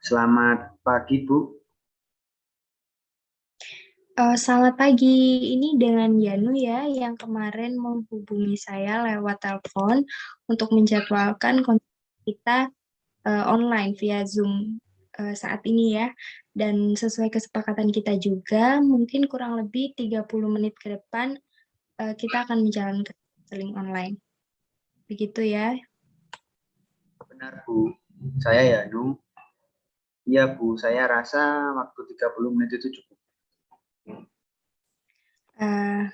Selamat pagi, Bu. Selamat pagi, ini dengan Yanu ya, yang kemarin menghubungi saya lewat telepon untuk menjadwalkan konten kita online via Zoom saat ini ya. Dan sesuai kesepakatan kita juga, mungkin kurang lebih 30 menit ke depan kita akan menjalankan konseling online. Begitu ya. Benar, Bu. Saya Yanu. Iya, Bu. Saya rasa waktu 30 menit itu cukup. Eh,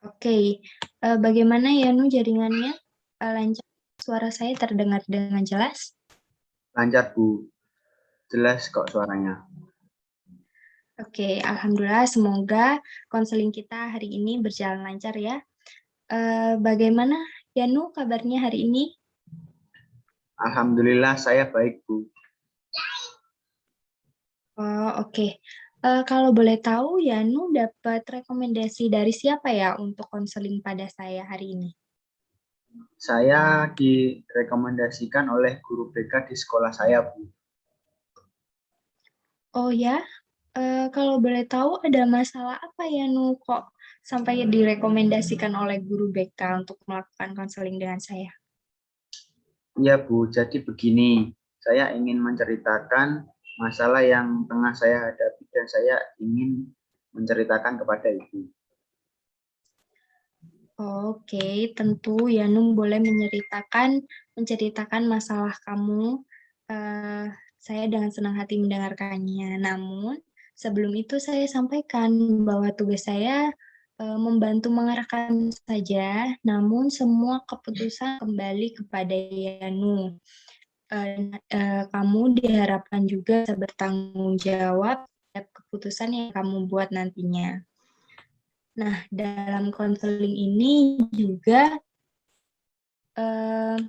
Oke. Bagaimana Yanu jaringannya? Lancar, suara saya terdengar dengan jelas? Lancar, Bu. Jelas kok suaranya. Oke, alhamdulillah semoga konseling kita hari ini berjalan lancar ya. Bagaimana Yanu kabarnya hari ini? Alhamdulillah saya baik, Bu. Oh, oke. Kalau boleh tahu Yanu dapat rekomendasi dari siapa ya untuk konseling pada saya hari ini? Saya direkomendasikan oleh guru BK di sekolah saya, Bu. Oh ya, kalau boleh tahu ada masalah apa Yanu kok sampai direkomendasikan oleh guru BK untuk melakukan konseling dengan saya? Iya, Bu. Jadi begini, saya ingin menceritakan masalah yang tengah saya hadapi dan saya ingin menceritakan kepada Ibu. Oke, tentu Yanum boleh menceritakan masalah kamu. Eh, saya dengan senang hati mendengarkannya. Namun, sebelum itu saya sampaikan bahwa tugas saya membantu mengarahkan saja, namun semua keputusan kembali kepada Yanu. Kamu diharapkan juga bisa bertanggung jawab terhadap keputusan yang kamu buat nantinya. Nah, dalam konseling ini juga eh,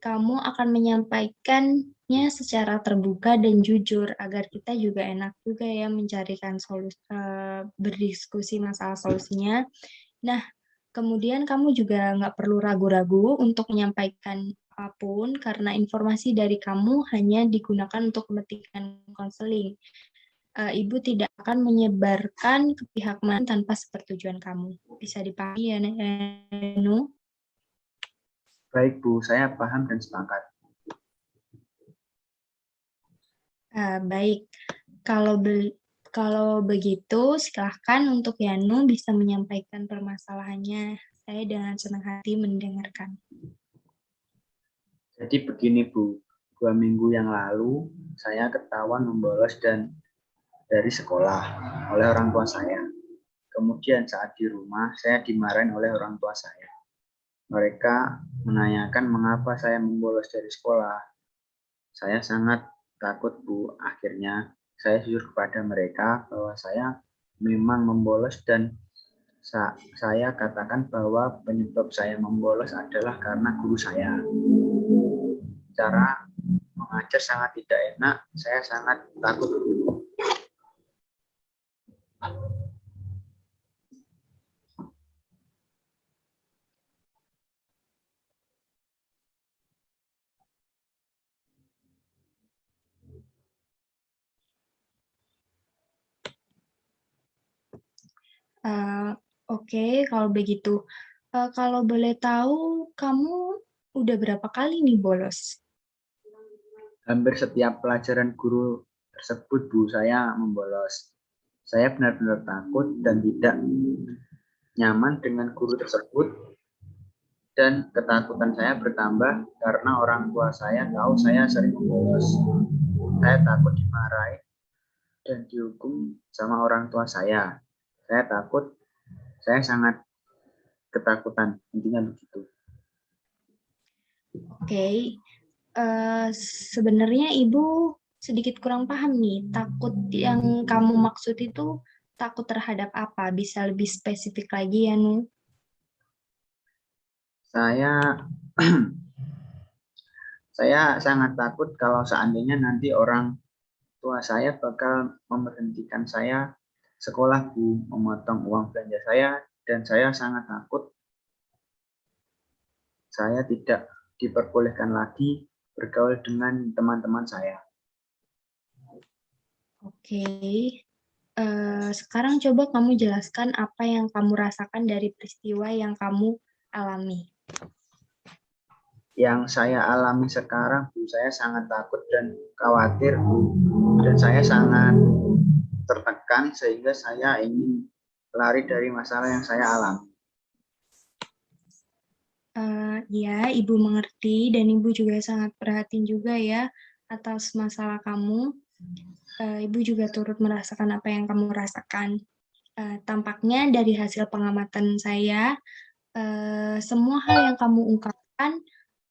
kamu akan menyampaikannya secara terbuka dan jujur agar kita juga enak juga ya mencarikan solusi, berdiskusi masalah solusinya. Nah, kemudian kamu juga nggak perlu ragu-ragu untuk menyampaikan apapun karena informasi dari kamu hanya digunakan untuk kepentingan konseling. Ibu tidak akan menyebarkan ke pihak mana tanpa sepersetujuan kamu. Bisa dipahami ya, Nu? Baik, Bu. Saya paham dan sepakat. Baik, kalau kalau begitu silahkan untuk Yanu bisa menyampaikan permasalahannya. Saya dengan senang hati mendengarkan. Jadi begini, Bu. 2 minggu yang lalu, saya ketahuan membolos dari sekolah oleh orang tua saya. Kemudian saat di rumah, saya dimarahin oleh orang tua saya. Mereka menanyakan mengapa saya membolos dari sekolah. Saya sangat takut, Bu. Akhirnya saya jujur kepada mereka bahwa saya memang membolos dan saya katakan bahwa penyebab saya membolos adalah karena guru saya. Cara mengajar sangat tidak enak, saya sangat takut. Eh, Oke, kalau begitu. Kalau boleh tahu, kamu udah berapa kali nih bolos? Hampir setiap pelajaran guru tersebut, Bu, saya membolos. Saya benar-benar takut dan tidak nyaman dengan guru tersebut dan ketakutan saya bertambah karena orang tua saya tahu saya sering membolos. Saya takut dimarahi dan dihukum sama orang tua saya. Saya takut, saya sangat ketakutan, intinya begitu. Oke, sebenarnya Ibu sedikit kurang paham nih. Takut yang kamu maksud itu takut terhadap apa? Bisa lebih spesifik lagi ya, Nu? Saya saya sangat takut kalau seandainya nanti orang tua saya bakal memberhentikan saya sekolah, Bu, memotong uang belanja saya, dan saya sangat takut saya tidak diperbolehkan lagi bergaul dengan teman-teman saya. Oke. Sekarang coba kamu jelaskan apa yang kamu rasakan dari peristiwa yang kamu alami. Yang saya alami sekarang, Bu, saya sangat takut dan khawatir, Bu. Dan saya sangat tertekan sehingga saya ingin lari dari masalah yang saya alami. Ya, Ibu mengerti dan Ibu juga sangat perhatiin juga ya atas masalah kamu. Ibu juga turut merasakan apa yang kamu rasakan. Tampaknya dari hasil pengamatan saya, semua hal yang kamu ungkapkan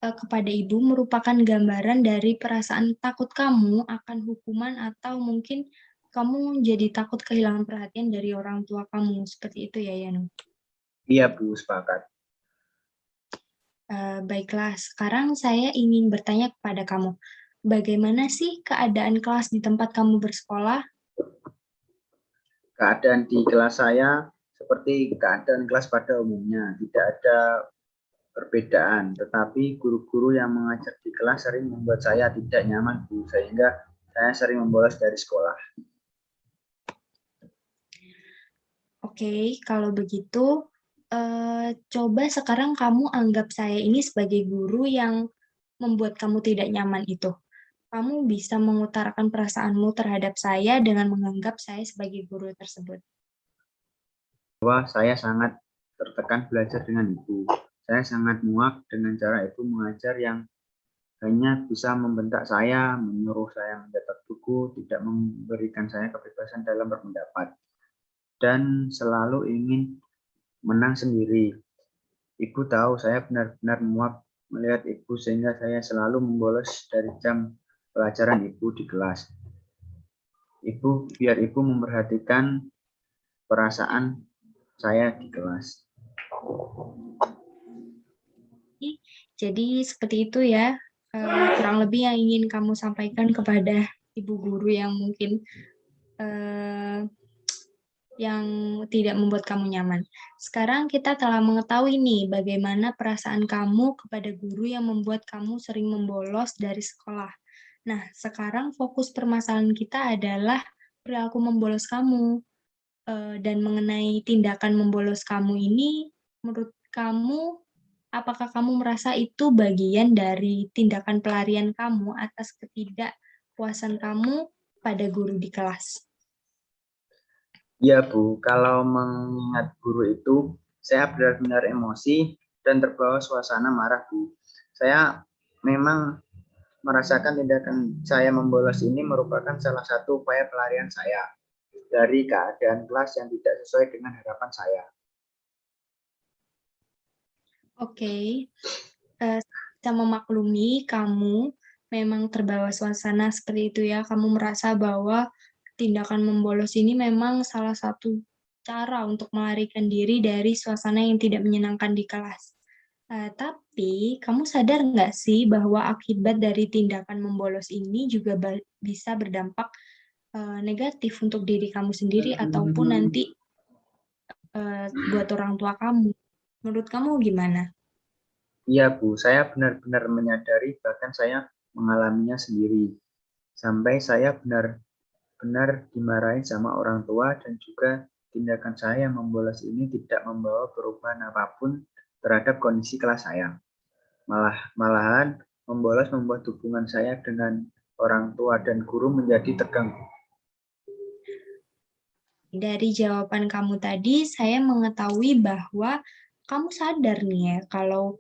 kepada Ibu merupakan gambaran dari perasaan takut kamu akan hukuman atau mungkin kamu jadi takut kehilangan perhatian dari orang tua kamu. Seperti itu ya, Yanu? Iya, Bu, sepakat. Baiklah, sekarang saya ingin bertanya kepada kamu. Bagaimana sih keadaan kelas di tempat kamu bersekolah? Keadaan di kelas saya seperti keadaan kelas pada umumnya, tidak ada perbedaan, tetapi guru-guru yang mengajar di kelas sering membuat saya tidak nyaman, Bu, sehingga saya sering membolos dari sekolah. Oke, kalau begitu, coba sekarang kamu anggap saya ini sebagai guru yang membuat kamu tidak nyaman itu. Kamu bisa mengutarakan perasaanmu terhadap saya dengan menganggap saya sebagai guru tersebut. Bahwa saya sangat tertekan belajar dengan Ibu. Saya sangat muak dengan cara Ibu mengajar yang hanya bisa membentak saya, menyuruh saya mencetak buku, tidak memberikan saya kebebasan dalam berpendapat, dan selalu ingin menang sendiri. Ibu tahu saya benar-benar muak melihat Ibu sehingga saya selalu membolos dari jam pelajaran Ibu di kelas. Biar Ibu memperhatikan perasaan saya di kelas. Jadi seperti itu ya, kurang lebih yang ingin kamu sampaikan kepada ibu guru yang mungkin yang tidak membuat kamu nyaman. Sekarang kita telah mengetahui nih bagaimana perasaan kamu kepada guru yang membuat kamu sering membolos dari sekolah. Nah, sekarang fokus permasalahan kita adalah perilaku membolos kamu. Dan mengenai tindakan membolos kamu ini, menurut kamu, apakah kamu merasa itu bagian dari tindakan pelarian kamu atas ketidakpuasan kamu pada guru di kelas? Iya, Bu, kalau mengingat guru itu, saya benar-benar emosi dan terbawa suasana marah, Bu. Saya memang merasakan tindakan saya membolos ini merupakan salah satu upaya pelarian saya dari keadaan kelas yang tidak sesuai dengan harapan saya. Oke, bisa memaklumi kamu memang terbawa suasana seperti itu ya. Kamu merasa bahwa tindakan membolos ini memang salah satu cara untuk melarikan diri dari suasana yang tidak menyenangkan di kelas. Tapi kamu sadar nggak sih bahwa akibat dari tindakan membolos ini juga bisa berdampak negatif untuk diri kamu sendiri ataupun nanti buat orang tua kamu. Menurut kamu gimana? Iya, Bu, saya benar-benar menyadari bahkan saya mengalaminya sendiri. Sampai saya benar-benar dimarahin sama orang tua dan juga tindakan saya membolos ini tidak membawa perubahan apapun terhadap kondisi kelas saya. Malahan membolos membuat hubungan saya dengan orang tua dan guru menjadi terganggu. Dari jawaban kamu tadi, saya mengetahui bahwa kamu sadar nih ya, kalau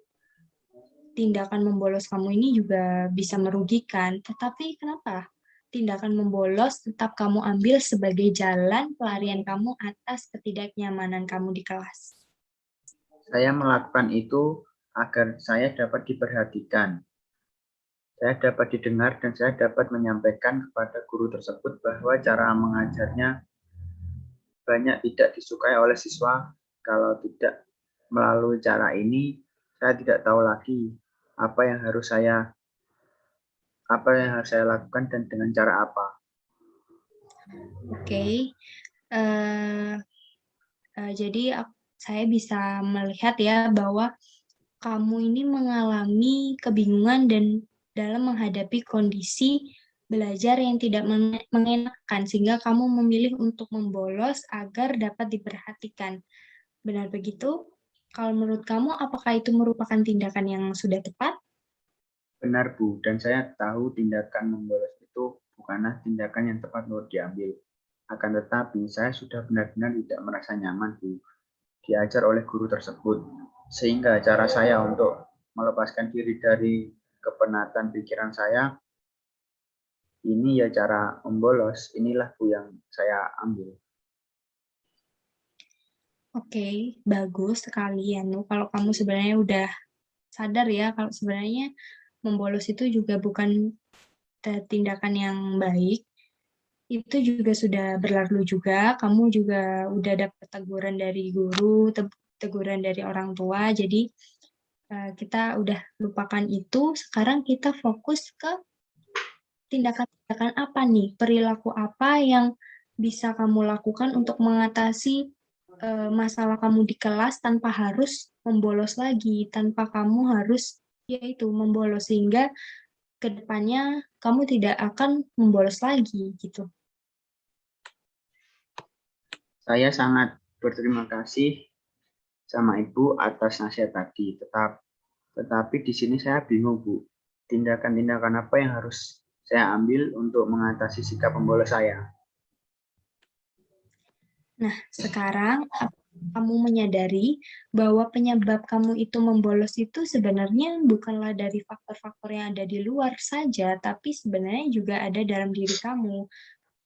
tindakan membolos kamu ini juga bisa merugikan. Tetapi kenapa tindakan membolos tetap kamu ambil sebagai jalan pelarian kamu atas ketidaknyamanan kamu di kelas? Saya melakukan itu agar saya dapat diperhatikan, saya dapat didengar, dan saya dapat menyampaikan kepada guru tersebut bahwa cara mengajarnya banyak tidak disukai oleh siswa. Kalau tidak melalui cara ini, saya tidak tahu lagi apa yang harus saya lakukan dan dengan cara apa. Oke, jadi saya bisa melihat ya bahwa kamu ini mengalami kebingungan dan dalam menghadapi kondisi belajar yang tidak mengenakan, sehingga kamu memilih untuk membolos agar dapat diperhatikan. Benar begitu? Kalau menurut kamu, apakah itu merupakan tindakan yang sudah tepat? Benar, Bu. Dan saya tahu tindakan membolos itu bukanlah tindakan yang tepat untuk diambil. Akan tetapi, saya sudah benar-benar tidak merasa nyaman, Bu, diajar oleh guru tersebut. Sehingga cara saya untuk melepaskan diri dari kepenatan pikiran saya, ini ya cara membolos. Inilah, Bu, yang saya ambil. Oke, bagus sekali ya, Nu. Kalau kamu sebenarnya udah sadar ya, kalau sebenarnya membolos itu juga bukan tindakan yang baik, itu juga sudah berlalu juga, kamu juga udah dapat teguran dari guru, teguran dari orang tua, jadi kita udah lupakan itu, sekarang kita fokus ke tindakan-tindakan apa nih, perilaku apa yang bisa kamu lakukan untuk mengatasi masalah kamu di kelas tanpa harus membolos lagi, tanpa kamu harus yaitu membolos, sehingga kedepannya kamu tidak akan membolos lagi gitu. Saya sangat berterima kasih sama Ibu atas nasihat tadi. Tetapi di sini saya bingung, Bu. Tindakan-tindakan apa yang harus saya ambil untuk mengatasi sikap membolos saya? Nah, sekarang kamu menyadari bahwa penyebab kamu itu membolos itu sebenarnya bukanlah dari faktor-faktor yang ada di luar saja, tapi sebenarnya juga ada dalam diri kamu.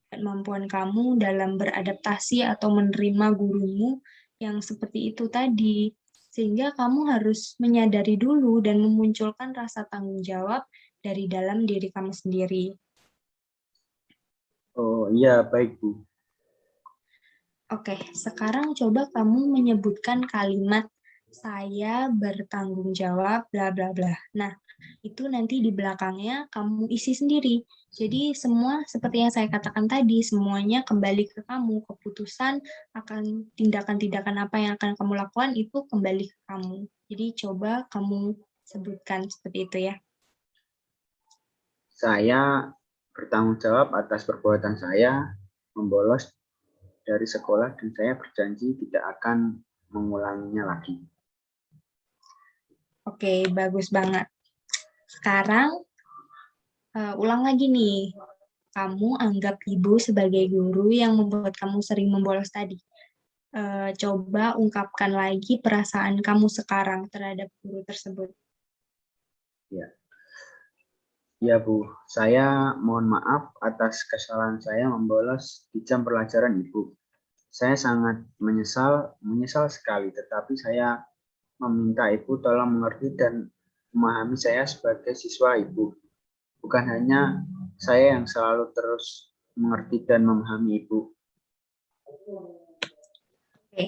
Kemampuan kamu dalam beradaptasi atau menerima gurumu yang seperti itu tadi. Sehingga kamu harus menyadari dulu dan memunculkan rasa tanggung jawab dari dalam diri kamu sendiri. Oh iya, baik Bu. Oke, sekarang coba kamu menyebutkan kalimat saya bertanggung jawab, bla bla bla. Nah, itu nanti di belakangnya kamu isi sendiri. Jadi semua seperti yang saya katakan tadi, semuanya kembali ke kamu. Keputusan akan tindakan-tindakan apa yang akan kamu lakukan itu kembali ke kamu. Jadi coba kamu sebutkan seperti itu ya. Saya bertanggung jawab atas perbuatan saya membolos dari sekolah dan saya berjanji tidak akan mengulanginya lagi. Oke, bagus banget. Sekarang ulang lagi nih. Kamu anggap ibu sebagai guru yang membuat kamu sering membolos tadi. Coba ungkapkan lagi perasaan kamu sekarang terhadap guru tersebut. Ya. Ya Bu, saya mohon maaf atas kesalahan saya membolos di jam pelajaran Ibu. Saya sangat menyesal sekali, tetapi saya meminta Ibu tolong mengerti dan memahami saya sebagai siswa Ibu. Bukan hanya saya yang selalu terus mengerti dan memahami Ibu. Oke,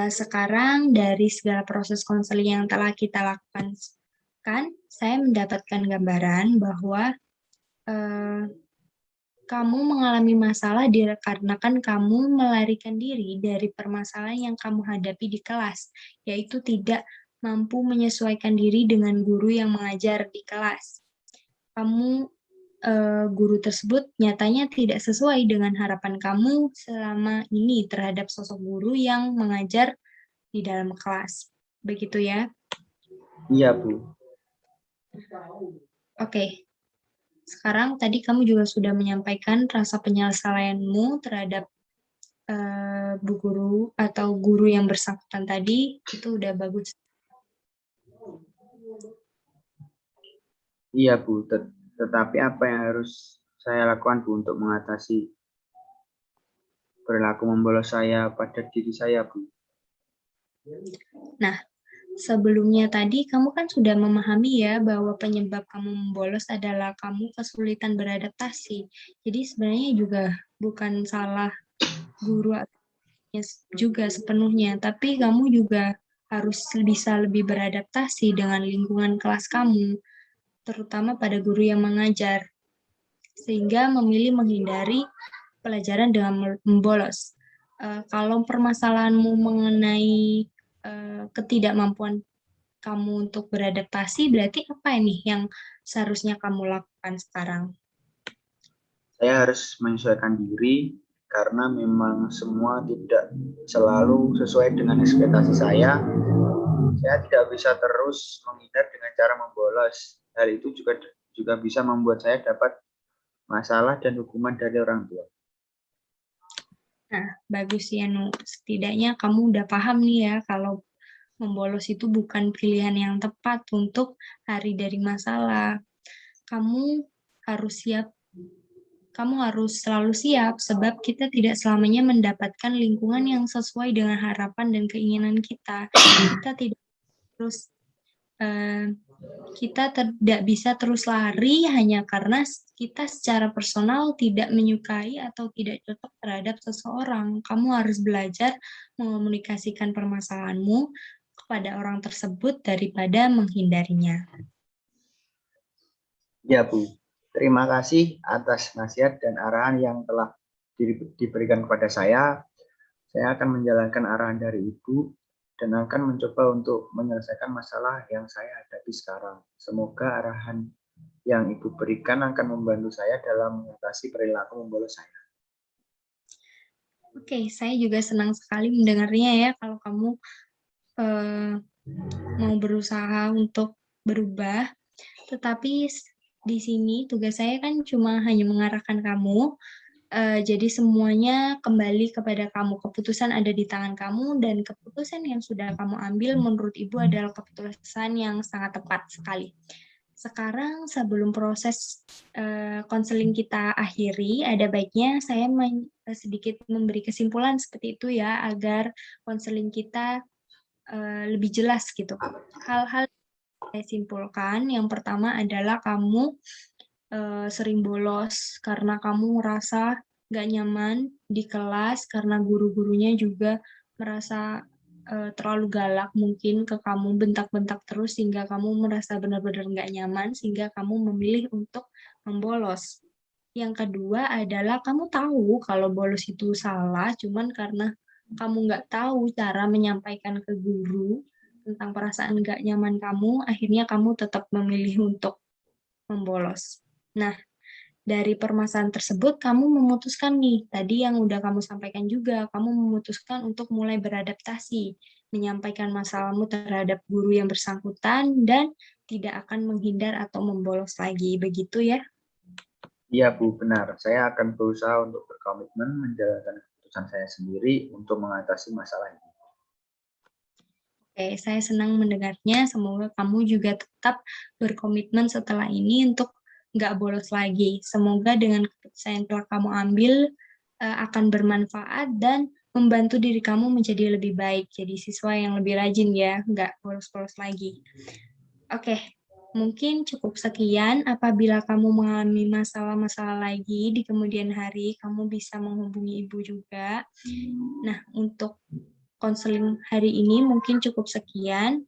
sekarang dari segala proses konseling yang telah kita lakukan, saya mendapatkan gambaran bahwa kamu mengalami masalah dikarenakan kamu melarikan diri dari permasalahan yang kamu hadapi di kelas, yaitu tidak mampu menyesuaikan diri dengan guru yang mengajar di kelas. Kamu guru tersebut nyatanya tidak sesuai dengan harapan kamu selama ini terhadap sosok guru yang mengajar di dalam kelas. Begitu ya? Iya, Bu. Oke. Sekarang tadi kamu juga sudah menyampaikan rasa penyesalanmu terhadap bu guru atau guru yang bersangkutan tadi, itu udah bagus. Iya, Bu. Tetapi apa yang harus saya lakukan, Bu, untuk mengatasi perilaku membolos saya pada diri saya, Bu? Nah, sebelumnya tadi kamu kan sudah memahami ya bahwa penyebab kamu membolos adalah kamu kesulitan beradaptasi. Jadi sebenarnya juga bukan salah guru juga sepenuhnya, tapi kamu juga harus bisa lebih beradaptasi dengan lingkungan kelas kamu, terutama pada guru yang mengajar, sehingga memilih menghindari pelajaran dengan membolos. Kalau permasalahanmu mengenai ketidakmampuan kamu untuk beradaptasi, berarti apa ini yang seharusnya kamu lakukan sekarang? Saya harus menyesuaikan diri karena memang semua tidak selalu sesuai dengan ekspektasi saya. Saya tidak bisa terus menghindar dengan cara membolos. Hal itu juga bisa membuat saya dapat masalah dan hukuman dari orang tua. Nah, bagus ya, Nu. Setidaknya kamu udah paham nih ya, kalau membolos itu bukan pilihan yang tepat untuk hari dari masalah. Kamu harus siap, kamu harus selalu siap, sebab kita tidak selamanya mendapatkan lingkungan yang sesuai dengan harapan dan keinginan kita. Kita tidak terus kita tidak bisa terus lari hanya karena kita secara personal tidak menyukai atau tidak cocok terhadap seseorang. Kamu harus belajar mengomunikasikan permasalahanmu kepada orang tersebut daripada menghindarinya. Ya, Bu. Terima kasih atas nasihat dan arahan yang telah diberikan kepada saya. Saya akan menjalankan arahan dari Ibu dan akan mencoba untuk menyelesaikan masalah yang saya hadapi sekarang. Semoga arahan yang Ibu berikan akan membantu saya dalam mengatasi perilaku membolos saya. Oke, saya juga senang sekali mendengarnya ya kalau kamu mau berusaha untuk berubah. Tetapi di sini tugas saya kan cuma hanya mengarahkan kamu. Jadi semuanya kembali kepada kamu. Keputusan ada di tangan kamu dan keputusan yang sudah kamu ambil menurut Ibu adalah keputusan yang sangat tepat sekali. Sekarang sebelum proses konseling kita akhiri, ada baiknya saya sedikit memberi kesimpulan seperti itu ya, agar konseling kita lebih jelas gitu. Hal-hal yang saya simpulkan, yang pertama adalah kamu sering bolos karena kamu merasa gak nyaman di kelas, karena guru-gurunya juga merasa terlalu galak mungkin ke kamu, bentak-bentak terus sehingga kamu merasa benar-benar gak nyaman, sehingga kamu memilih untuk membolos. Yang kedua adalah kamu tahu kalau bolos itu salah, cuman karena kamu nggak tahu cara menyampaikan ke guru tentang perasaan nggak nyaman kamu, akhirnya kamu tetap memilih untuk membolos. Nah, dari permasalahan tersebut, kamu memutuskan nih, tadi yang udah kamu sampaikan juga, kamu memutuskan untuk mulai beradaptasi, menyampaikan masalahmu terhadap guru yang bersangkutan, dan tidak akan menghindar atau membolos lagi. Begitu ya? Iya, Bu, benar. Saya akan berusaha untuk berkomitmen menjalankan keputusan saya sendiri untuk mengatasi masalah ini. Oke, saya senang mendengarnya. Semoga kamu juga tetap berkomitmen setelah ini untuk nggak bolos lagi. Semoga dengan keputusan yang telah kamu ambil akan bermanfaat dan membantu diri kamu menjadi lebih baik. Jadi siswa yang lebih rajin ya, nggak bolos-bolos lagi. Oke, mungkin cukup sekian. Apabila kamu mengalami masalah-masalah lagi di kemudian hari, kamu bisa menghubungi Ibu juga. Nah, untuk konseling hari ini mungkin cukup sekian.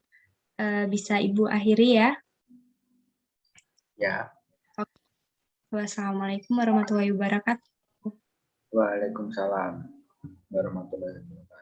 Bisa Ibu akhiri ya. Ya. Oke. Wassalamualaikum warahmatullahi wabarakatuh. Waalaikumsalam warahmatullahi wabarakatuh.